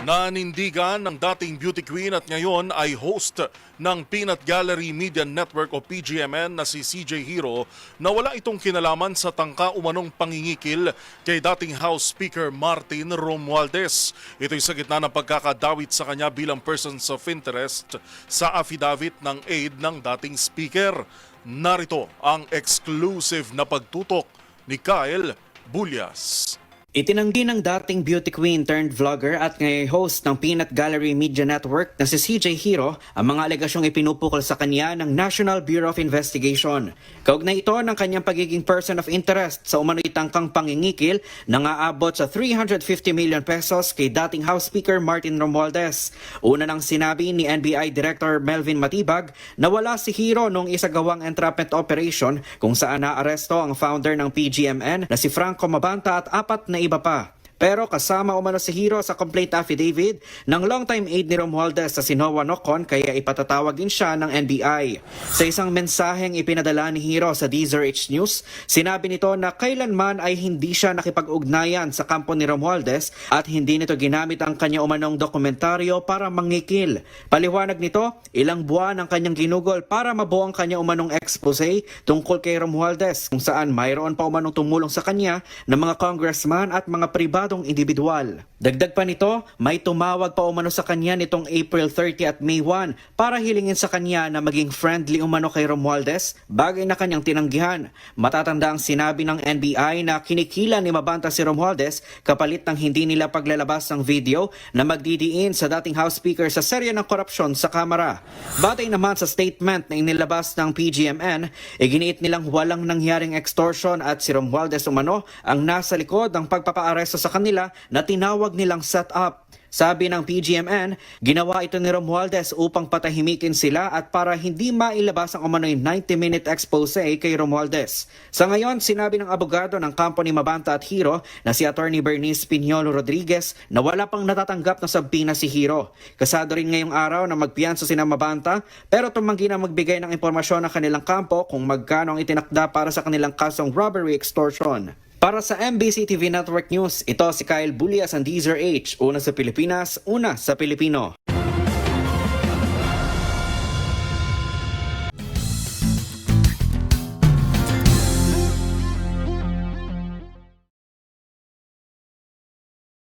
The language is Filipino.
Nanindigan ng dating beauty queen at ngayon ay host ng Peanut Gallery Media Network o PGMN na si CJ Hiro na wala itong kinalaman sa tangka umanong pangingikil kay dating House Speaker Martin Romualdez. Ito'y sa gitna ng pagkakadawit sa kanya bilang persons of interest sa affidavit ng aid ng dating speaker. Narito ang exclusive na pagtutok ni Kyle Bulyas. Itinanggi ng dating beauty queen turned vlogger at ngayon host ng Peanut Gallery Media Network na si CJ Hiro ang mga alegasyong ipinupukol sa kanya ng National Bureau of Investigation. Kaugnay ito ng kanyang pagiging person of interest sa umano'y tangkang pangingikil na aabot sa 350 million pesos kay dating House Speaker Martin Romualdez. Una nang sinabi ni NBI Director Melvin Matibag na wala si Hiro nung isagawang entrapment operation kung saan naaresto ang founder ng PGMN na si Franco Mabanta at apat na iba pa. Pero kasama umano si Hiro sa complaint affidavit ng longtime aide ni Romualdez sa si Noah Nocon kaya ipatatawag din siya ng NBI. Sa isang mensaheng ipinadala ni Hiro sa DZRH News, sinabi nito na kailanman ay hindi siya nakipag-ugnayan sa kampo ni Romualdez at hindi nito ginamit ang kanya umanong dokumentaryo para mangikil. Paliwanag nito, ilang buwan ang kanyang ginugol para mabuo ang kanya umanong expose tungkol kay Romualdez kung saan mayroon pa umanong tumulong sa kanya ng mga congressman at mga pribadong individual. Dagdag pa nito, may tumawag pa umano sa kanya nitong April 30 at May 1 para hilingin sa kanya na maging friendly umano kay Romualdez, bagay na kanyang tinanggihan. Matatanda ang sinabi ng NBI na kinikila ni Mabanta si Romualdez kapalit ng hindi nila paglalabas ng video na magdidiin sa dating House Speaker sa serya ng korupsyon sa Kamara. Batay naman sa statement na inilabas ng PGMN, iginiit nilang walang nangyaring extortion at si Romualdez umano ang nasa likod ng pagpapaaresto sa kanila na tinawag nilang set-up. Sabi ng PGMN, ginawa ito ni Romualdez upang patahimikin sila at para hindi mailabas ang umano'y 90-minute expose kay Romualdez. Sa ngayon, sinabi ng abogado ng kampo ni Mabanta at Hiro na si Attorney Bernice Piñolo Rodriguez na wala pang natatanggap na sabina si Hiro. Kasado rin ngayong araw na magpiyansa sina Mabanta pero tumanggi na magbigay ng impormasyon ng kanilang kampo kung magkano ang itinakda para sa kanilang kasong robbery extortion. Para sa MBC TV Network News, ito si Kyle Bulyas ang DZRH, una sa Pilipinas, una sa Pilipino.